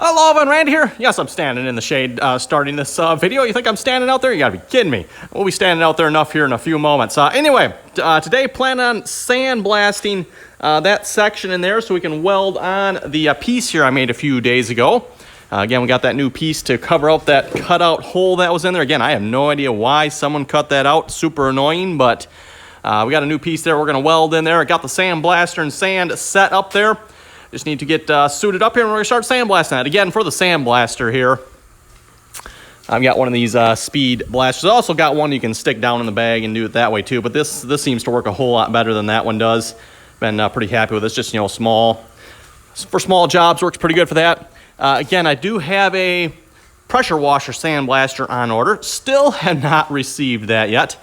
Hello, everyone, Randy here. Yes, I'm standing in the shade starting this video. You think I'm standing out there? You gotta be kidding me. We'll be standing out there enough here in a few moments. Anyway, today plan on sandblasting that section in there so we can weld on the piece here I made a few days ago. Again, we got that new piece to cover up that cutout hole that was in there. Again, I have no idea why someone cut that out. Super annoying, but we got a new piece there we're gonna weld in there. I got the sandblaster and sand set up there. Just need to get suited up here and we're going to start sandblasting that. Again, for the sandblaster here, I've got one of these speed blasters. I also got one you can stick down in the bag and do it that way too, but this seems to work a whole lot better than that one does. Been pretty happy with this, just, you know, small. For small jobs, works pretty good for that. Again, I do have a pressure washer sandblaster on order. Still have not received that yet.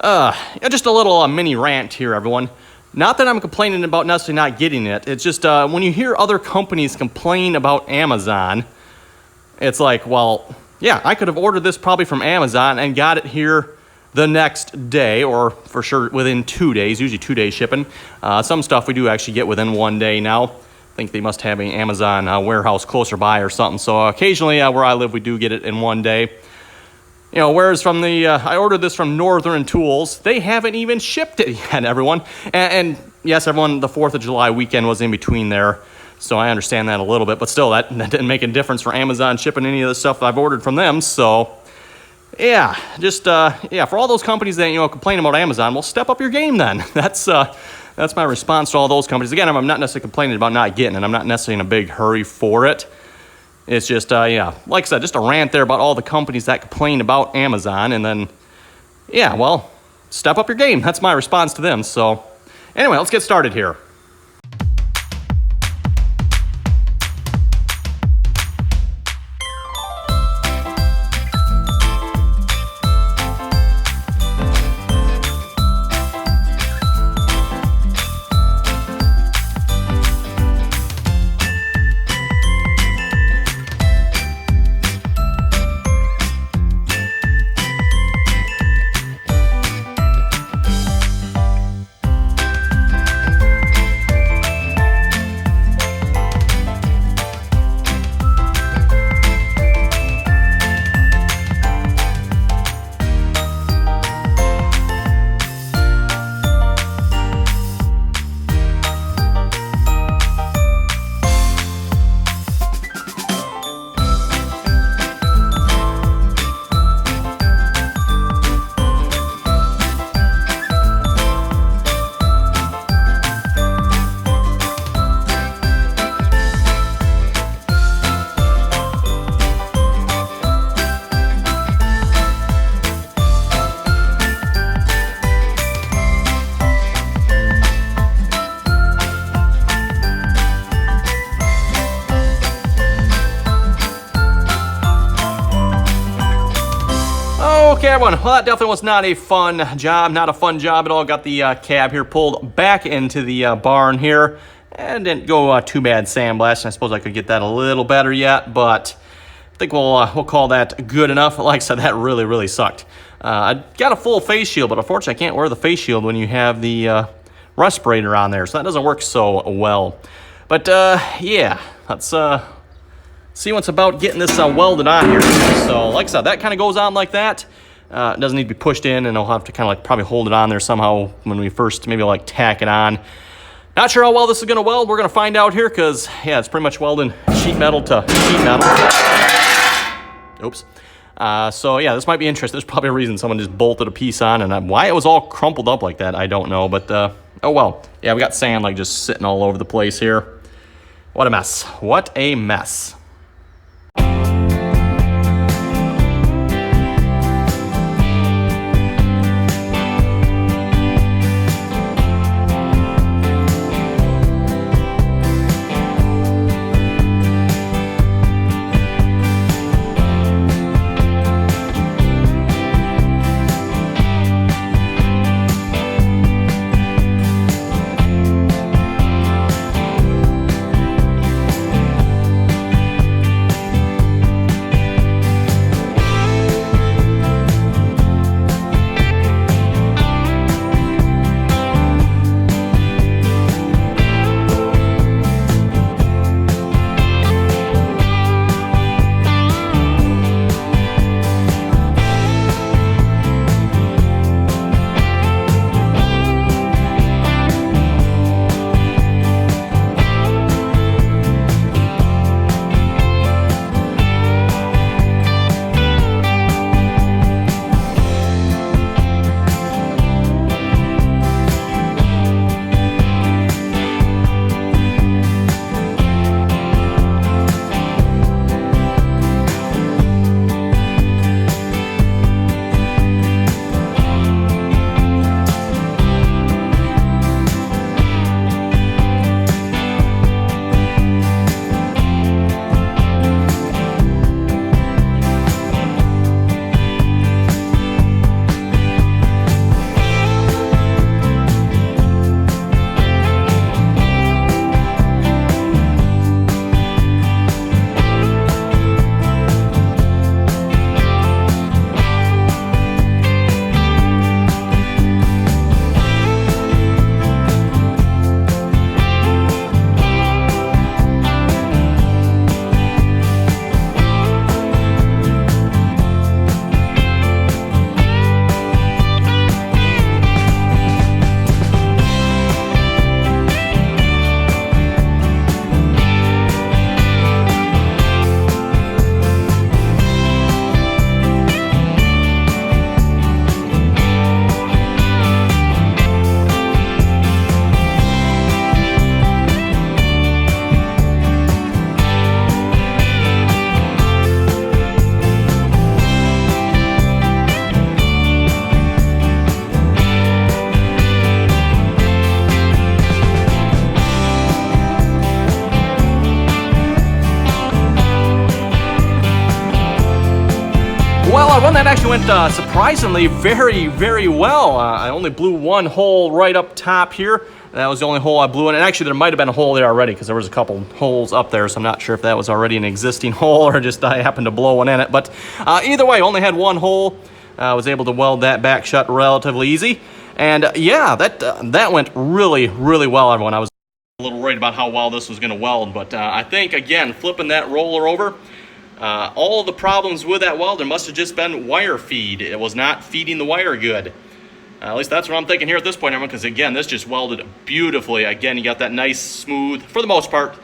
Just a little mini rant here, everyone. Not that I'm complaining about necessarily not getting it. It's just when you hear other companies complain about Amazon, it's like, well, yeah, I could have ordered this probably from Amazon and got it here the next day, or for sure within 2 days, usually 2-day shipping. Some stuff we do actually get within 1 day now. I think they must have an Amazon warehouse closer by or something. So occasionally where I live, we do get it in 1 day. You know, whereas from the, I ordered this from Northern Tools, they haven't even shipped it yet, everyone. And yes, everyone, the 4th of July weekend was in between there, so I understand that a little bit, but still, that didn't make a difference for Amazon shipping any of the stuff I've ordered from them, so yeah, just, yeah, for all those companies that, you know, complain about Amazon, well, step up your game then. That's my response to all those companies. Again, I'm not necessarily complaining about not getting it. I'm not necessarily in a big hurry for it. It's just, yeah, like I said, just a rant there about all the companies that complain about Amazon, and then, yeah, well, step up your game. That's my response to them. So, anyway, let's get started here. Okay, everyone, well, that definitely was not a fun job. Not a fun job at all. Got the cab here pulled back into the barn here, and didn't go too bad sandblasting. I suppose I could get that a little better yet, but I think we'll call that good enough. Like I said, that really sucked. I got a full face shield, but unfortunately I can't wear the face shield when you have the respirator on there, so that doesn't work so well. But yeah, let's see what's about getting this welded on here. So like I said, that kind of goes on like that. It doesn't need to be pushed in, and I'll have to kind of like probably hold it on there somehow when we first maybe like tack it on. Not sure how well this is going to weld. We're going to find out here because, yeah, it's pretty much welding sheet metal to sheet metal. Oops. So, yeah, this might be interesting. There's probably a reason someone just bolted a piece on, and why it was all crumpled up like that, I don't know. But, oh well. Yeah, we got sand like just sitting all over the place here. What a mess. What a mess. actually went surprisingly very well. I only blew one hole right up top here. That was the only hole I blew in. And actually, there might have been a hole there already because there was a couple holes up there. So I'm not sure if that was already an existing hole or just I happened to blow one in it. But either way, only had one hole. I was able to weld that back shut relatively easy. And yeah, that went really well, everyone. I was a little worried about how well this was going to weld. But I think, again, flipping that roller over, all of the problems with that welder must have just been wire feed. It was not feeding the wire good. At least that's what I'm thinking here at this point, everyone, because again, this just welded beautifully. Again, you got that nice, smooth, for the most part,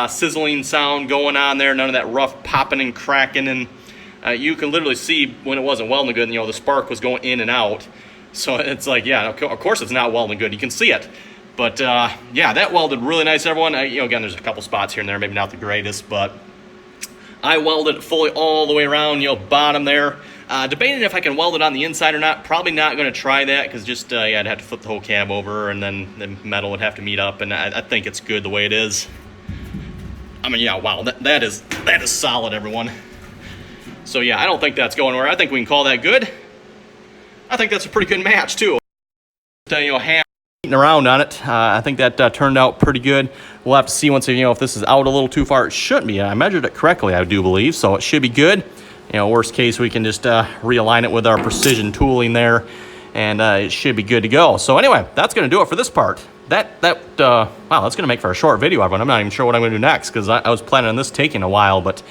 sizzling sound going on there. None of that rough popping and cracking. And you can literally see when it wasn't welding good, the spark was going in and out. So it's like, yeah, of course it's not welding good. You can see it. But yeah, that welded really nice, everyone. Again, there's a couple spots here and there, maybe not the greatest, but I welded it fully all the way around, bottom there. Debating if I can weld it on the inside or not. Probably not going to try that because just, yeah, I'd have to flip the whole cab over and then the metal would have to meet up. And I think it's good the way it is. I mean, yeah, wow, that is solid, everyone. So, yeah, I don't think that's going anywhere. I think we can call that good. I think that's a pretty good match, too. Half eating around on it. I think that turned out pretty good. We'll have to see once, if this is out a little too far. It shouldn't be. I measured it correctly, I do believe, so it should be good. Worst case, we can just realign it with our precision tooling there, and it should be good to go. So anyway, that's going to do it for this part. Wow, that's going to make for a short video, everyone. I'm not even sure what I'm going to do next because I was planning on this taking a while, but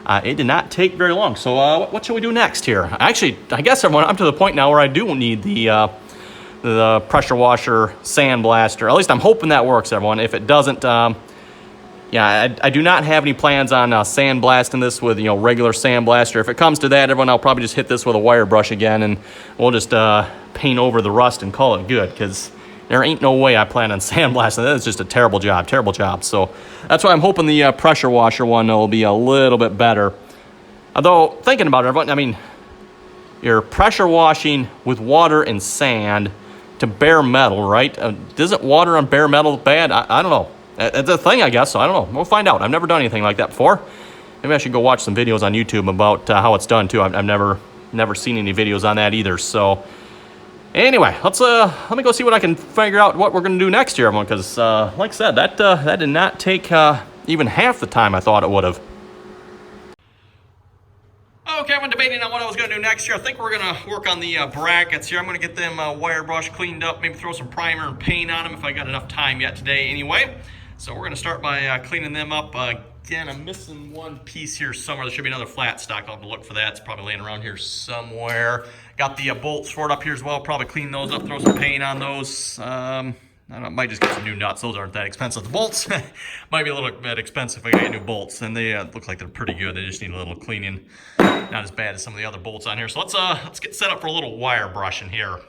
it did not take very long. So what should we do next here? Actually, I guess, everyone, I'm to the point now where I do need the pressure washer sandblaster. At least I'm hoping that works, everyone. If it doesn't, yeah, I do not have any plans on sandblasting this with, regular sandblaster. If it comes to that, everyone, I'll probably just hit this with a wire brush again, and we'll just paint over the rust and call it good, because there ain't no way I plan on sandblasting. That is just a terrible job. So that's why I'm hoping the pressure washer one will be a little bit better. Although, thinking about it, everyone, I mean, you're pressure washing with water and sand to bare metal, right? Isn't water on bare metal bad? I don't know. It's a thing, I guess, so I don't know. We'll find out. I've never done anything like that before. Maybe I should go watch some videos on YouTube about how it's done, too. I've never seen any videos on that either. So anyway, let me go see what I can figure out what we're going to do next year, everyone, because like I said, that did not take even half the time I thought it would have. Okay, I'm debating on what I was going to do next year. I think we're going to work on the brackets here. I'm going to get them wire brush cleaned up, maybe throw some primer and paint on them if I got enough time yet today anyway. So we're going to start by cleaning them up. Again, I'm missing one piece here somewhere. There should be another flat stock. I'll have to look for that. It's probably laying around here somewhere. Got the bolts for it up here as well. Probably clean those up, throw some paint on those. I don't know, might just get some new nuts. Those aren't that expensive. The bolts might be a little bit expensive if I get new bolts, and they look like they're pretty good. They just need a little cleaning. Not as bad as some of the other bolts on here. So let's get set up for a little wire brushing here.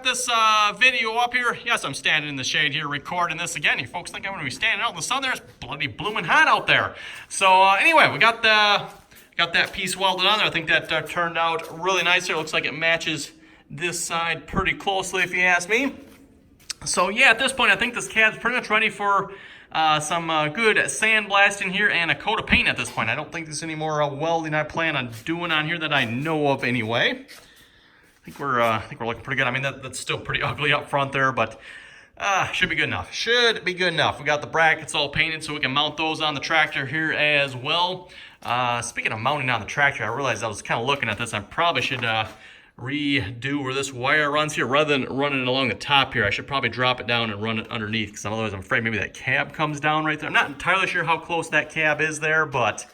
wrap this video up here. Yes, I'm standing in the shade here recording this again. You folks think I'm going to be standing out in the sun there? It's bloody blooming hot out there. So anyway, we got that piece welded on there. I think that turned out really nice there. Looks like it matches this side pretty closely, if you ask me. So yeah, at this point, I think this cab's pretty much ready for some good sandblasting here and a coat of paint at this point. I don't think there's any more welding I plan on doing on here that I know of anyway. I think we're looking pretty good. I mean, that's still pretty ugly up front there, but should be good enough. Should be good enough. We got the brackets all painted so we can mount those on the tractor here as well. Speaking of mounting on the tractor, I realized I was kind of looking at this. I probably should redo where this wire runs here. Rather than running it along the top here, I should probably drop it down and run it underneath, because otherwise I'm afraid maybe that cab comes down right there. I'm not entirely sure how close that cab is there, but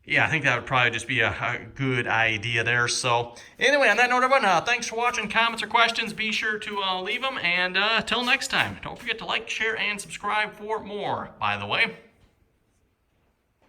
yeah, I think that would probably just be a good idea there. So anyway, on that note, everyone, thanks for watching. Comments or questions, be sure to leave them. And till next time, don't forget to like, share, and subscribe for more, by the way.